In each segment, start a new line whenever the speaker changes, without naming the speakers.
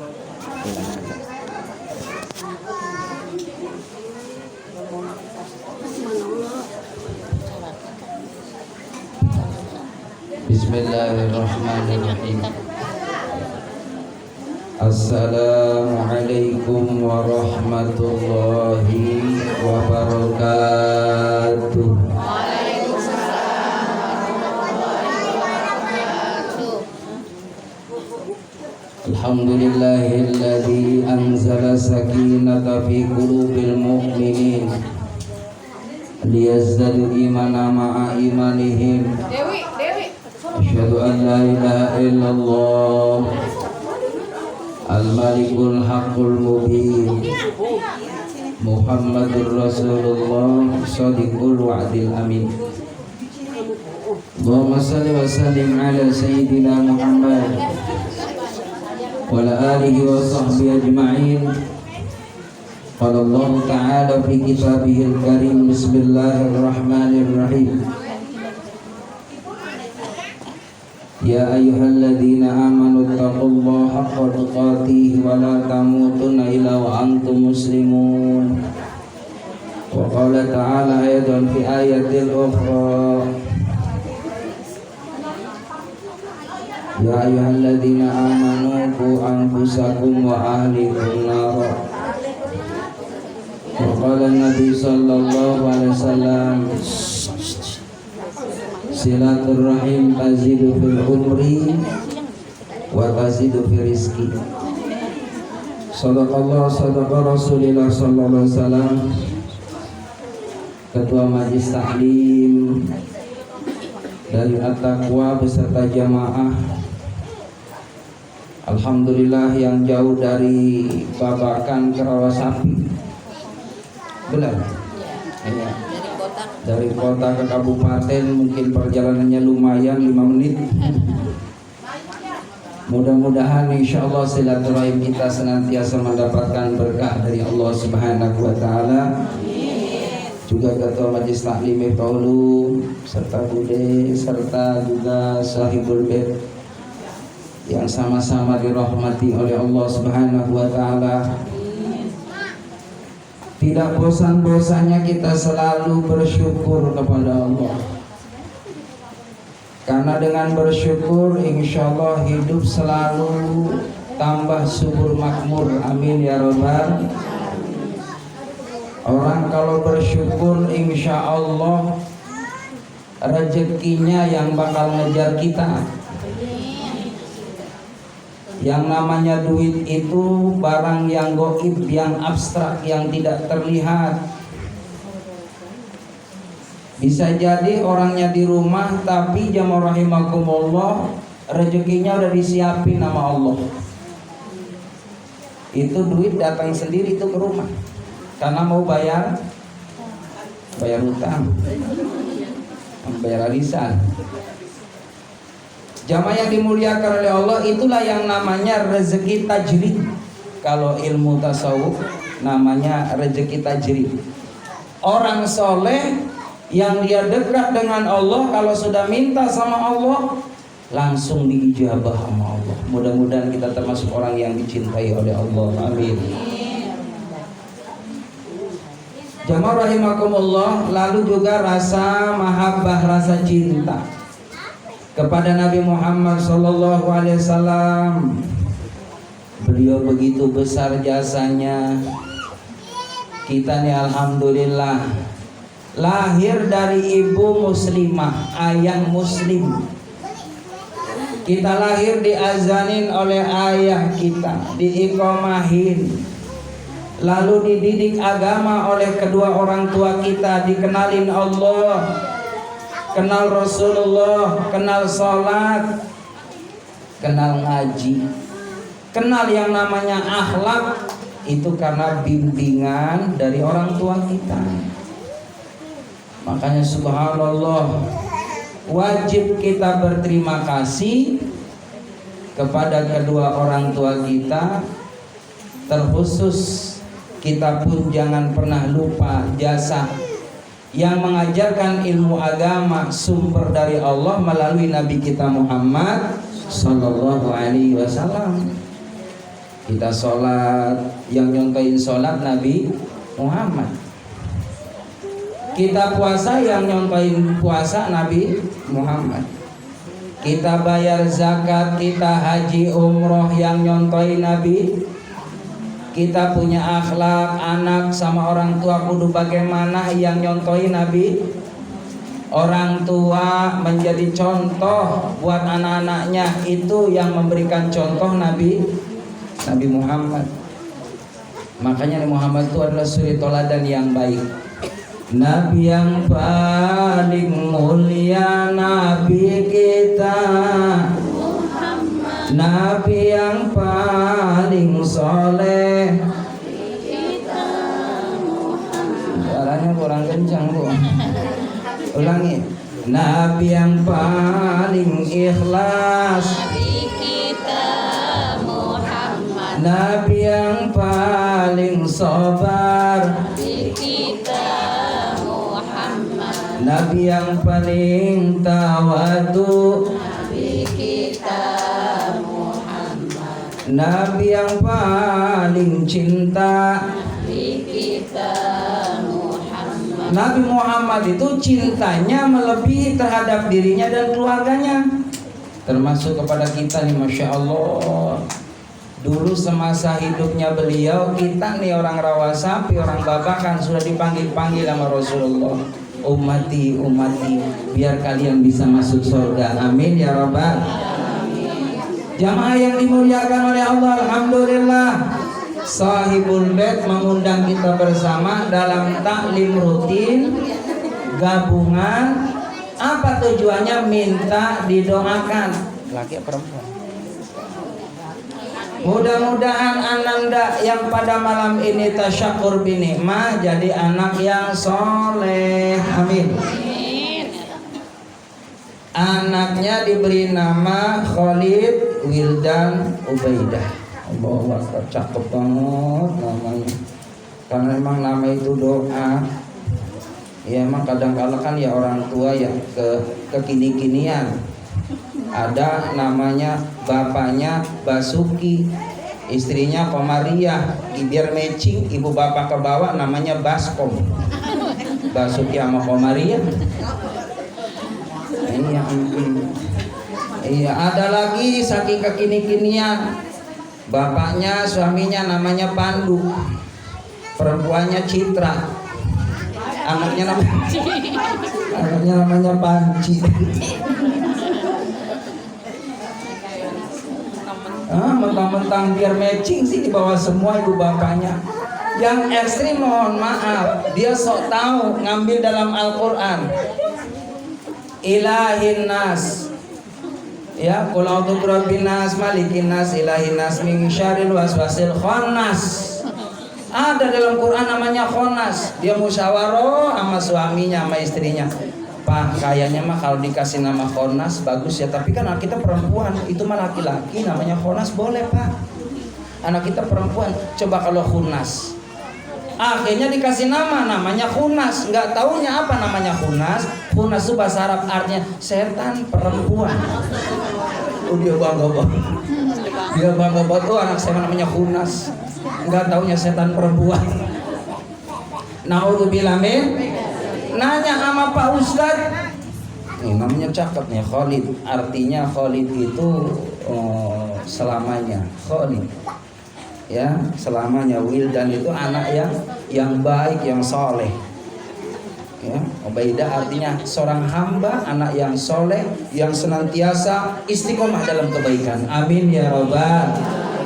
Bismillahirrahmanirrahim. Assalamualaikum warahmatullahi wabarakatuh. Alhamdulillahilladzi anzala sakinata fi qulubil mu'minin liyazdadu imana ma'a imanihim. Asyhadu an la ilaha illallah al-malikul haqqul mubin Muhammadur Rasulullah shadiqul wa'dil amin. Allahumma salli wa sallim ala sayyidina Muhammad wa ala alihi wa sahbihi ajma'in. Qala Allah ta'ala fi kitabihil karim. Bismillahirrahmanirrahim. Ya ayyuhalladzina amanu taqullaha haqqa tuqatih wa la tamutunna illa wa antum muslimun. Wa qala ta'ala ayatan fi ayatil ukhra. Ya ayyuhalladzina amanu qu anfusakum wa ahlikum nara. Wa qala Nabi sallallahu alaihi wasallam, silaturrahim tazidu fil umri wa tazidu fil rizki. Sadaqallah sadaqa Rasulillah sallallahu alaihi wasallam. Ketua Majelis Taklim dari At-Taqwa beserta jamaah, alhamdulillah yang jauh dari Babakan ke Rawasapi. Benar? Ya. Dari kota ke kabupaten mungkin perjalanannya lumayan 5 menit. Mudah-mudahan insyaallah silaturahim kita senantiasa mendapatkan berkah dari Allah Subhanahu wa taala. Juga Ketua Majelis Taklim Paulu serta Bude serta juga Sahibul Bait yang sama-sama dirahmati oleh Allah Subhanahu wa taala. Tidak bosan-bosannya kita selalu bersyukur kepada Allah. Karena dengan bersyukur insya Allah hidup selalu tambah subur makmur. Amin ya rabbal. Orang kalau bersyukur insya Allah rezekinya yang bakal ngejar kita. Yang namanya duit itu barang yang gaib, yang abstrak, yang tidak terlihat. Bisa jadi orangnya di rumah tapi jamaah rahimakumullah rezekinya udah disiapin sama Allah. Itu duit datang sendiri itu ke rumah karena mau bayar hutang, bayar arisan. Jamaah yang dimuliakan oleh Allah, itulah yang namanya rezeki tajrid. Kalau ilmu tasawuf namanya rezeki tajrid. Orang soleh yang dia dekat dengan Allah, kalau sudah minta sama Allah langsung diijabah sama Allah. Mudah-mudahan kita termasuk orang yang dicintai oleh Allah. Amin. Jamaah rahimakumullah, lalu juga rasa mahabbah, rasa cinta kepada Nabi Muhammad sallallahu alaihi wasallam. Beliau begitu besar jasanya. Kita nih alhamdulillah lahir dari ibu muslimah, ayah muslim. Kita lahir diazanin oleh ayah kita, diikomahin, lalu dididik agama oleh kedua orang tua kita, dikenalin Allah, kenal Rasulullah, kenal sholat, kenal ngaji, kenal yang namanya akhlak. Itu karena bimbingan dari orang tua kita. Makanya subhanallah, wajib kita berterima kasih kepada kedua orang tua kita. Terkhusus kita pun jangan pernah lupa jasa yang mengajarkan ilmu agama sumber dari Allah melalui Nabi kita Muhammad sallallahu alaihi wasallam. Kita sholat, yang nyontohin sholat Nabi Muhammad. Kita puasa, yang nyontohin puasa Nabi Muhammad. Kita bayar zakat, kita haji umroh, yang nyontohin Nabi. Kita punya akhlak, anak sama orang tua kudu bagaimana, yang nyontohin Nabi. Orang tua menjadi contoh buat anak-anaknya, itu yang memberikan contoh Nabi Muhammad. Makanya Nabi Muhammad itu adalah suri toladan yang baik. Nabi yang paling mulia, Nabi kita Muhammad. Nabi yang paling soleh, Nabi kita Muhammad. Suaranya kurang kencang Bu. Ulangi. Nabi yang paling ikhlas, Nabi kita Muhammad. Nabi yang paling sabar, Nabi kita Muhammad. Nabi yang paling tawadu, Nabi kita Muhammad. Nabi yang paling cinta, Nabi kita Muhammad. Nabi Muhammad itu cintanya melebihi terhadap dirinya dan keluarganya, termasuk kepada kita nih, Masya Allah. Dulu semasa hidupnya beliau, kita nih orang Rawasapi, orang Babakan sudah dipanggil-panggil sama Rasulullah, ummati, ummati, biar kalian bisa masuk surga. Amin ya Rabbal. Jamaah yang dimuliakan oleh Allah, alhamdulillah. Sahibul Bait mengundang kita bersama dalam taklim rutin gabungan. Apa tujuannya? Minta didoakan. Laki atau perempuan? Mudah-mudahan ananda yang pada malam ini tasyakur binikmah jadi anak yang soleh. Amin. Anaknya diberi nama Khalid Wildan Ubaidah. Allah, cakep banget namanya. Karena memang nama itu doa. Ya emang kadang-kadang kan ya orang tua ya kekini-kinian. Ada namanya bapaknya Basuki, istrinya Komariah. Biar matching, ibu bapak ke bawah namanya Baskom. Basuki sama Komariah. Iya, ada lagi saking kekini-kinian. Bapaknya, suaminya namanya Pandu, perempuannya Citra, anaknya namanya Panci. Mentang-mentang biar matching sih dibawa semua ibu bapaknya. Yang ekstrim mohon maaf, dia sok tahu ngambil dalam Al-Quran. Ilahin nas, ya, qul a'udzu birabbin nas, malikin nas, ilahin nas, min syarril waswasil khannas. Ada dalam Quran namanya khannas. Dia musyawarah sama suaminya, sama istrinya. Pak, kayaknya mah kalau dikasih nama khannas bagus ya, tapi kan anak kita perempuan, itu mah laki-laki, namanya khannas boleh Pak. Anak kita perempuan, coba kalau khunas. Akhirnya dikasih namanya khunas. Nggak taunya apa namanya khunas. Khunas itu bahasa Arab artinya setan perempuan. Oh, dia bangga banget. Dia bangga banget, oh anak saya namanya khunas. Nggak taunya setan perempuan. Naudzubillah min. Nanya sama Pak Ustadz, ini namanya cakep nih, Khalid. Artinya Khalid itu selamanya. Khalid, ya, selamanya. Wildan itu anak yang baik, yang soleh. Ya, Ubaidah artinya seorang hamba, anak yang soleh, yang senantiasa istiqomah dalam kebaikan. Amin ya Rabbal.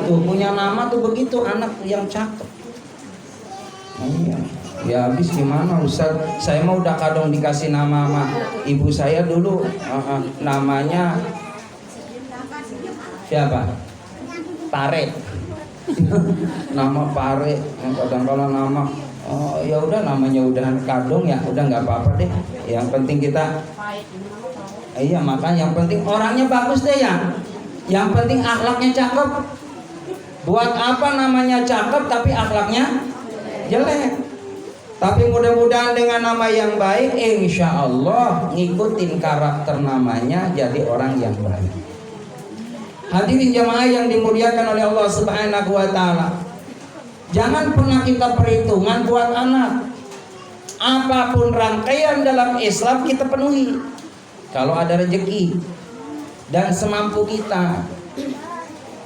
Tuh punya nama tuh begitu, anak yang cakep. Iya. Ya habis gimana Ustaz? Saya mau udah kadang dikasih nama sama ibu saya dulu, namanya siapa? Pare. Nama Pare. Kadang-kadang nama ya udah namanya udah kadung ya, udah nggak apa-apa deh. Yang penting kita iya makan, yang penting orangnya bagus deh ya. Yang penting akhlaknya cakep. Buat apa namanya cakep tapi akhlaknya jelek? Tapi mudah-mudahan dengan nama yang baik, insya Allah ngikutin karakter namanya jadi orang yang baik. Hadirin jamaah yang dimuliakan oleh Allah Subhanahu wa taala. Jangan pernah kita perhitungan buat anak. Apapun rangkaian dalam Islam kita penuhi. Kalau ada rezeki dan semampu kita.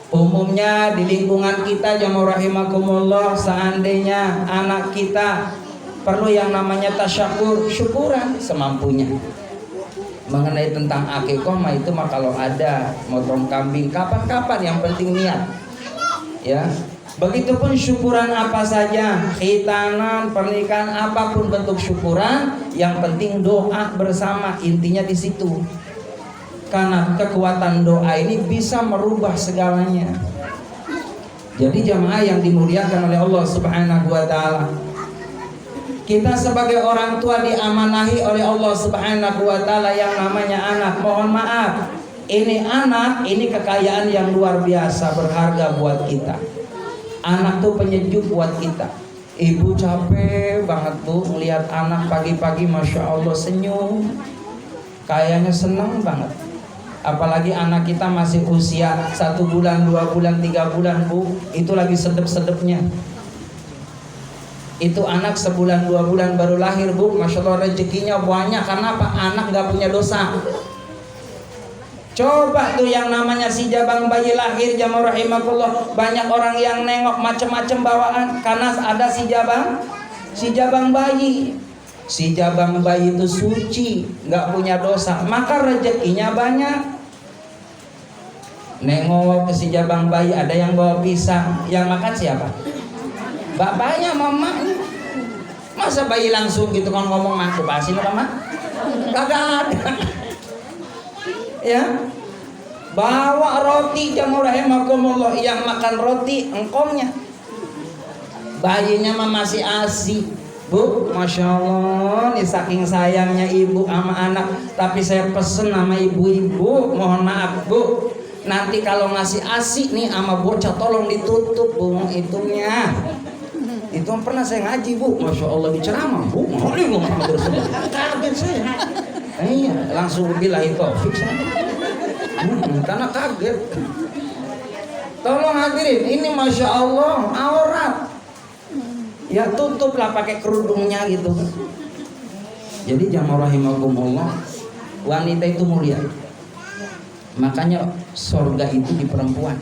Umumnya di lingkungan kita jamaah rahimakumullah, seandainya anak kita perlu yang namanya tasyakur, syukuran semampunya. Mengenai tentang akikah mah itu mah kalau ada motong kambing kapan-kapan, yang penting niat. Ya. Begitupun syukuran apa saja, khitanan, pernikahan, apapun bentuk syukuran, yang penting doa bersama, intinya di situ. Karena kekuatan doa ini bisa merubah segalanya. Jadi jamaah yang dimuliakan oleh Allah Subhanahu wa taala, kita sebagai orang tua diamanahi oleh Allah Subhanahu wa taala yang namanya anak. Mohon maaf, ini anak, ini kekayaan yang luar biasa berharga buat kita. Anak tuh penyejuk buat kita. Ibu capek banget bu melihat anak pagi-pagi, masya Allah senyum, kayaknya senang banget. Apalagi anak kita masih usia 1 bulan, 2 bulan, 3 bulan bu, itu lagi sedep-sedepnya. Itu anak sebulan 2 bulan baru lahir bu, masya Allah rezekinya banyak. Karena apa? Anak gak punya dosa. Coba tuh yang namanya si jabang bayi lahir jamaah rahimakumullah, banyak orang yang nengok macam-macam bawaan karena ada si jabang bayi. Si jabang bayi itu suci, gak punya dosa, maka rezekinya banyak. Nengok ke si jabang bayi, ada yang bawa pisang, yang makan siapa? Bapaknya, mamanya. Masa bayi langsung gitu kan ngomong aku pasin apa mah? Kagak ada. Ya. Bawa roti jamaah rahimakumullah, yang makan roti engkongnya. Bayinya mah masih ASI. Bu, masya Allah, nih saking sayangnya ibu sama anak. Tapi saya pesen sama ibu-ibu, mohon maaf bu, nanti kalau ngasih ASI nih sama bocah tolong ditutup bu, itunya. Itu pernah saya ngaji bu, masya Allah di ceramah bu, kaget saya. Iya, langsung bilang itu fix. Karena kaget. Tolong hadirin, ini masya Allah aurat. Ya tutuplah pakai kerudungnya gitu. Jadi jamaah rahimakumullah, wanita itu mulia. Makanya sorga itu di perempuan.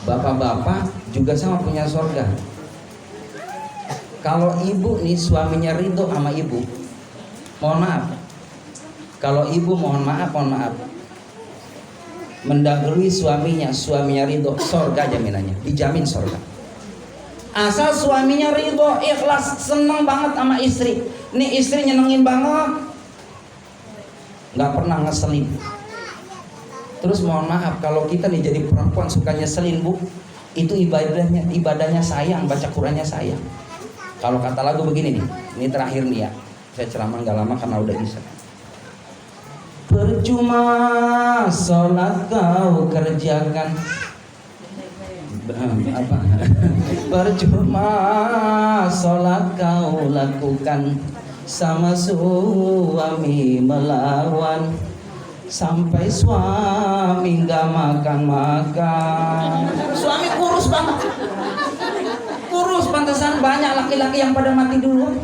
Bapak-bapak juga sama punya sorga. Kalau ibu nih suaminya ridho sama ibu, mohon maaf. Kalau ibu mohon maaf, mendahului suaminya ridho, sorga jaminannya, dijamin sorga. Asal suaminya ridho, ikhlas, seneng banget sama istri. Nih istri nyenengin banget, nggak pernah ngeselin. Terus mohon maaf, kalau kita nih jadi perempuan suka nyeselin bu, itu ibadahnya sayang, baca Qurannya sayang. Kalau kata lagu begini nih, ini terakhir nih ya, saya ceramah nggak lama karena udah bisa. Percuma sholat kau kerjakan, apa? Percuma sholat kau lakukan, sama suami melawan, sampai suami nggak makan. Suami kurus banget, kurus, pantesan banyak laki-laki yang pada mati dulu.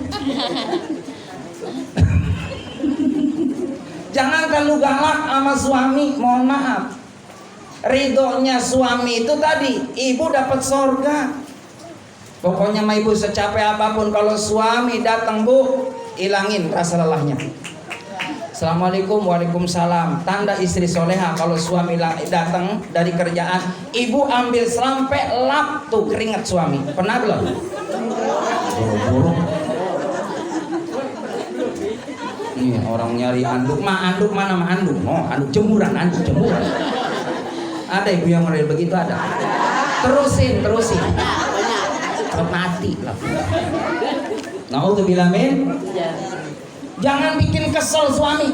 Jangankan lu galak sama suami, mohon maaf, ridhonya suami itu tadi, ibu dapat sorga. Pokoknya mah ibu secapek apapun, kalau suami datang bu, ilangin rasa lelahnya. Assalamualaikum, waalaikumsalam. Tanda istri soleha kalau suami datang dari kerjaan, ibu ambil selampe, lap tuh keringat suami. Pernah belum? Buru-buru. Nih orang nyari anduk mana mah anduk? Oh, anduk jemuran. Ada ibu yang model begitu ada. Terusin. Mati lah. Naudzubillah min. Jangan bikin kesel suami.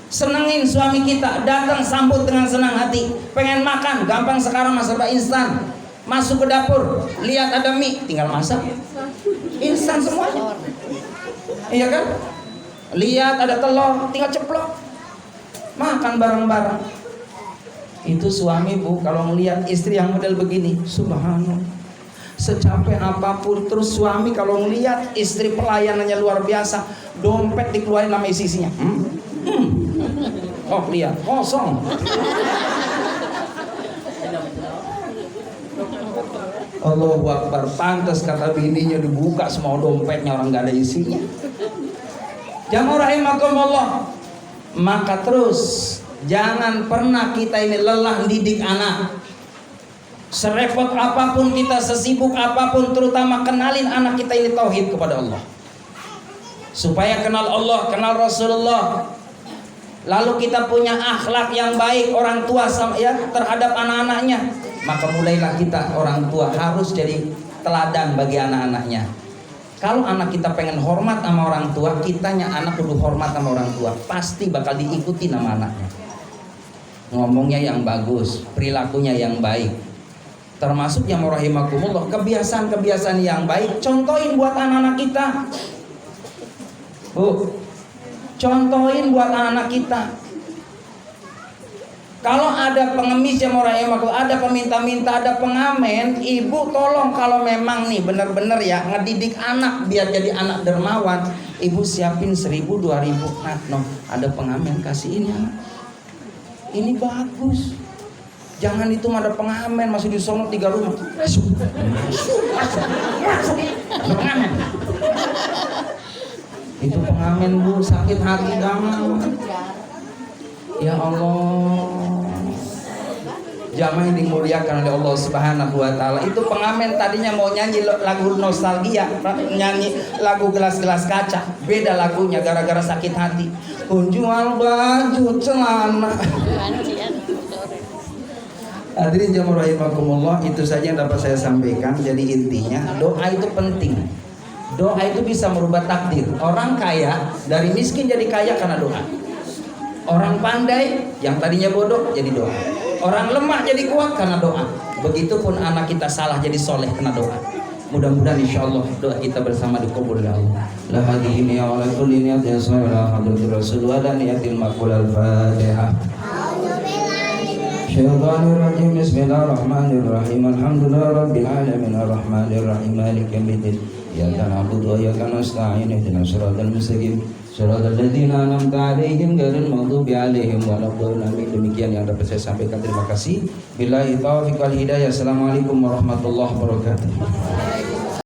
Senengin suami kita, datang sambut dengan senang hati. Pengen makan, gampang sekarang mah serba instan. Masuk ke dapur, lihat ada mie, tinggal masak. Instan semuanya. Iya kan? Lihat ada telur, tinggal ceplok. Makan bareng-bareng. Itu suami Bu, kalau melihat istri yang model begini, subhanallah, secapek apapun. Terus suami kalau melihat istri pelayanannya luar biasa, dompet dikeluarin sama isinya. Oh lihat, kosong. Allahu Akbar, pantas kata bininya dibuka semua dompetnya, orang gak ada isinya. Jamaah rahimakumullah. Maka terus jangan pernah kita ini lelah didik anak. Serepot apapun kita, sesibuk apapun, terutama kenalin anak kita ini tauhid kepada Allah. Supaya kenal Allah, kenal Rasulullah. Lalu kita punya akhlak yang baik orang tua ya terhadap anak-anaknya. Maka mulailah kita orang tua harus jadi teladan bagi anak-anaknya. Kalau anak kita pengen hormat sama orang tua, kitanya anak kudu hormat sama orang tua, pasti bakal diikuti nama anaknya. Ngomongnya yang bagus, perilakunya yang baik. Termasuk yang rahimakumullah, kebiasaan-kebiasaan yang baik contohin buat anak-anak kita. Bu, contohin buat anak-anak kita. Kalau ada pengemis yang rahimakumullah, ada peminta-minta, ada pengamen, ibu tolong kalau memang nih bener-bener ya ngedidik anak biar jadi anak dermawan, ibu siapin 1.000 2.000. Nah, no, ada pengamen, kasih ini anak. Ini bagus. Jangan itu ada pengamen masih di sono 3 rumah. Masuk. Ada pengamen. Itu pengamen Bu, sakit hati banget. Ya Allah. Jamaah yang dimuliakan oleh Allah Subhanahu wa taala. Itu pengamen tadinya mau nyanyi lagu nostalgia, nyanyi lagu gelas-gelas kaca. Beda lagunya gara-gara sakit hati. Penjual baju celana. Hadirin jamaah rahimakumullah, itu saja yang dapat saya sampaikan. Jadi intinya doa itu penting. Doa itu bisa merubah takdir. Orang kaya dari miskin jadi kaya karena doa. Orang pandai yang tadinya bodoh jadi doa. Orang lemah jadi kuat karena doa. Begitupun anak kita salah jadi soleh karena doa. Mudah-mudahan insyaallah doa kita bersama dikabul oleh Allah. La hadhihi niya wa la kulli niyatin sallallahu alaihi Rasulullah dan niyatil maqbul al-Fatihah. Syaitanirrajim. Bismillahirrahmanirrahim. Alhamdulillah rabbil alamin arrahmanir rahim maliki yaumiddin. Iyyaka na'budu wa iyyaka nasta'in ihdinas siratal mustaqim siratal ladzina an'amta 'alaihim ghairil maghdubi 'alaihim waladdallin. Demikian yang dapat saya sampaikan. Terima kasih. Billahi taufiq wal hidayah. Assalamualaikum warahmatullahi wabarakatuh.